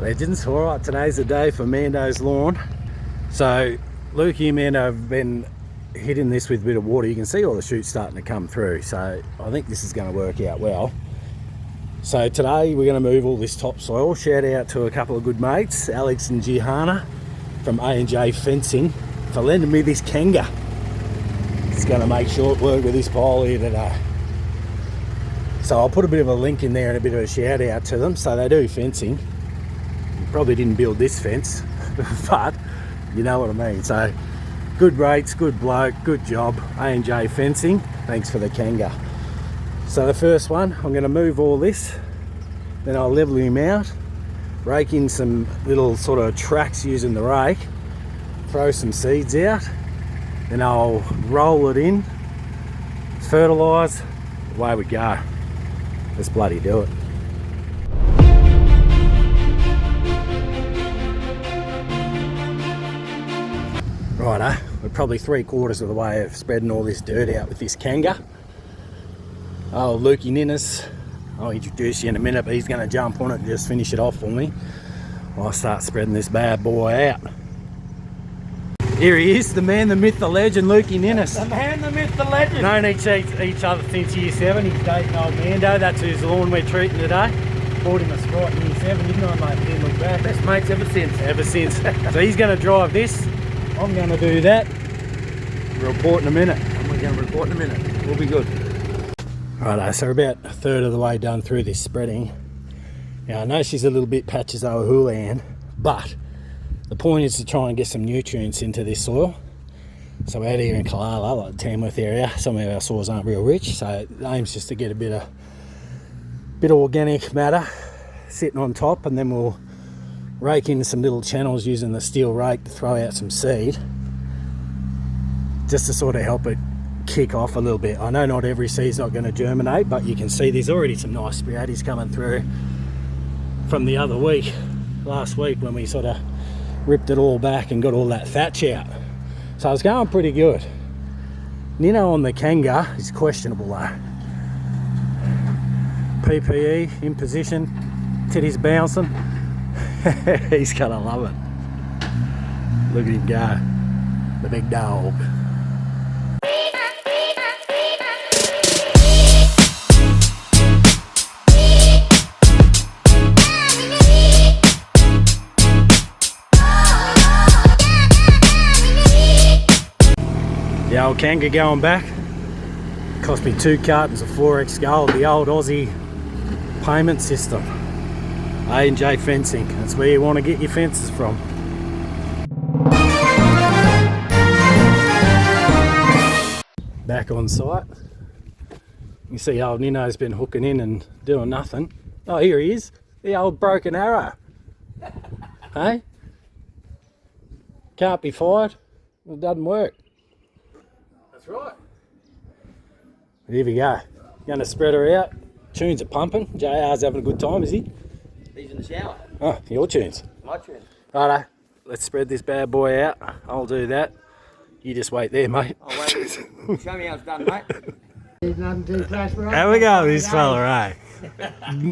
Legends. All right, today's the day for Mando's lawn. So Lukey and Mando have been hitting this with a bit of water. You can see all the shoots starting to come through. So I think this is going to work out well. So today we're going to move all this topsoil. Shout out to a couple of good mates, Alex and Gihanna from A&J Fencing, for lending me this Kenga. It's going to make short work with this pole here today. So I'll put a bit of a link in there and a bit of a shout out to them. So they do fencing. Probably didn't build this fence, but you know what I mean. So good rates, good bloke, good job. A&J Fencing, thanks for the Kenga. So the first one, I'm going to move all this, then I'll level him out, rake in some little sort of tracks using the rake, throw some seeds out, then I'll roll it in, fertilise, away we go. Let's bloody do it. Righto, we're probably 3/4 of the way of spreading all this dirt out with this Kenga. Oh, Lukey Ninnis, I'll introduce you in a minute, but he's going to jump on it and just finish it off for me. I'll start spreading this bad boy out. Here he is, the man, the myth, the legend, Lukey Ninnis. The man, the myth, the legend. Known each other since year 7. He's dating old Mando. That's whose lawn we're treating today. Bought him a Sprite in year 7, didn't I, mate? Didn't look back. Best mates ever since. Ever since. So he's going to drive this. I'm going to do that. We'll report in a minute. And we're going to report in a minute. We'll be good. Righto, so we're about a third of the way done through this spreading. Now I know she's a little bit patches over Houlihan, but the point is to try and get some nutrients into this soil. So out here in Kalala, like the Tamworth area, some of our soils aren't real rich, so the aim's just to get a bit of organic matter sitting on top, and then we'll rake in some little channels using the steel rake to throw out some seed, just to sort of help it kick off a little bit. I know not every seed's not going to germinate, but you can see there's already some nice sprouties coming through from the other week, last week, when we sort of ripped it all back and got all that thatch out. So it's going pretty good. Nino on the Kenga is questionable though. PPE in position, titties bouncing. He's gonna love it. Look at him go, the big dog. The old Kenga going back. Cost me 2 cartons of 4X gold, the old Aussie payment system. A&J Fencing, that's where you want to get your fences from. Back on site. You see old Nino's been hooking in and doing nothing. Oh, here he is, the old broken arrow. Hey? Can't be fired, it doesn't work. That's right. Here we go. Going to spread her out. Tunes are pumping. JR's having a good time, is he? He's in the shower. Oh, your tunes. My tune. Righto, let's spread this bad boy out. I'll do that. You just wait there, mate. I'll wait. Show me how it's done, mate. There's nothing too close for us. How we go, this fella, eh?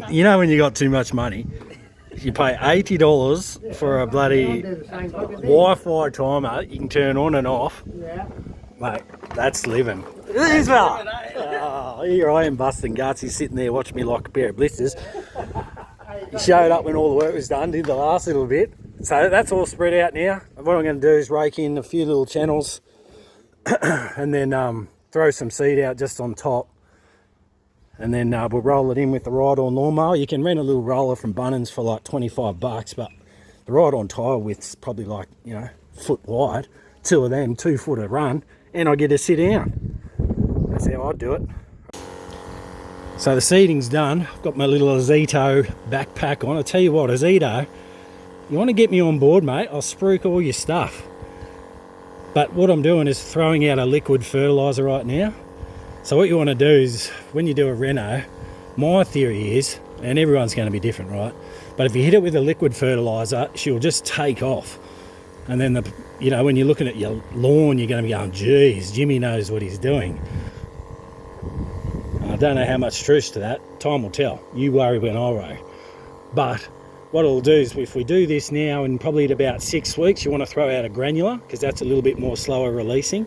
You know when you got too much money, you pay $80 for a bloody Wi-Fi timer you can turn on and off. Yeah. Mate, that's living. This fella. Oh, here I am busting guts. He's sitting there watching me like a pair of blisters. He showed up when all the work was done, did the last little bit. So that's all spread out now. What I'm going to do is rake in a few little channels and then throw some seed out just on top. And then we'll roll it in with the ride-on lawnmower. You can rent a little roller from Bunnings for like $25, but the ride-on tire width's probably like, you know, foot wide. 2 of them, 2 foot a run, and I get to sit down. That's how I do it. So the seeding's done. I've got my little Azito backpack on. I tell you what, Azito, you want to get me on board, mate, I'll spruik all your stuff. But what I'm doing is throwing out a liquid fertiliser right now. So what you want to do is, when you do a Reno, my theory is, and everyone's going to be different, right? But if you hit it with a liquid fertiliser, she'll just take off. And then, you know, when you're looking at your lawn, you're going to be going, geez, Jimmy knows what he's doing. I don't know how much truth to that. Time will tell. You worry when I worry. But what it'll do is if we do this now in probably about 6 weeks, you want to throw out a granular because that's a little bit more slower releasing.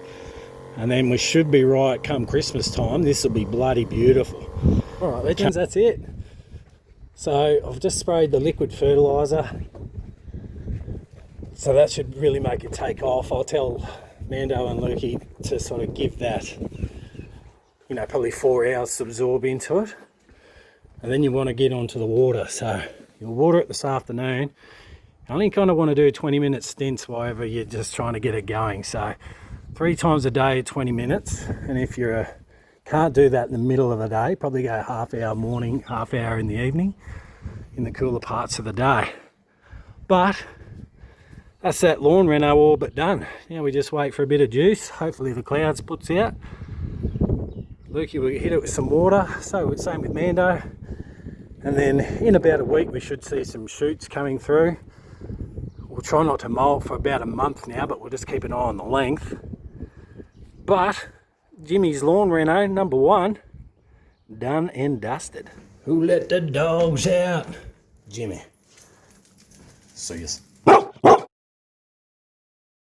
And then we should be right come Christmas time. This will be bloody beautiful. All right, legends, that's it. So I've just sprayed the liquid fertiliser. So that should really make it take off. I'll tell Mando and Lukey to sort of give that, you know, probably 4 hours to absorb into it. And then you want to get onto the water. So you'll water it this afternoon. You only kind of want to do 20-minute stints wherever you're just trying to get it going. So 3 times a day, 20 minutes. And if you can't do that in the middle of the day, probably go half hour morning, half hour in the evening, in the cooler parts of the day. But that's that lawn Reno all but done. Now we just wait for a bit of juice. Hopefully the clouds puts out. Lukey will hit it with some water. So same with Mando. And then in about a week we should see some shoots coming through. We'll try not to mow it for about a month now, but we'll just keep an eye on the length. But Jimmy's lawn Reno #1, done and dusted. Who let the dogs out? Jimmy. See yous.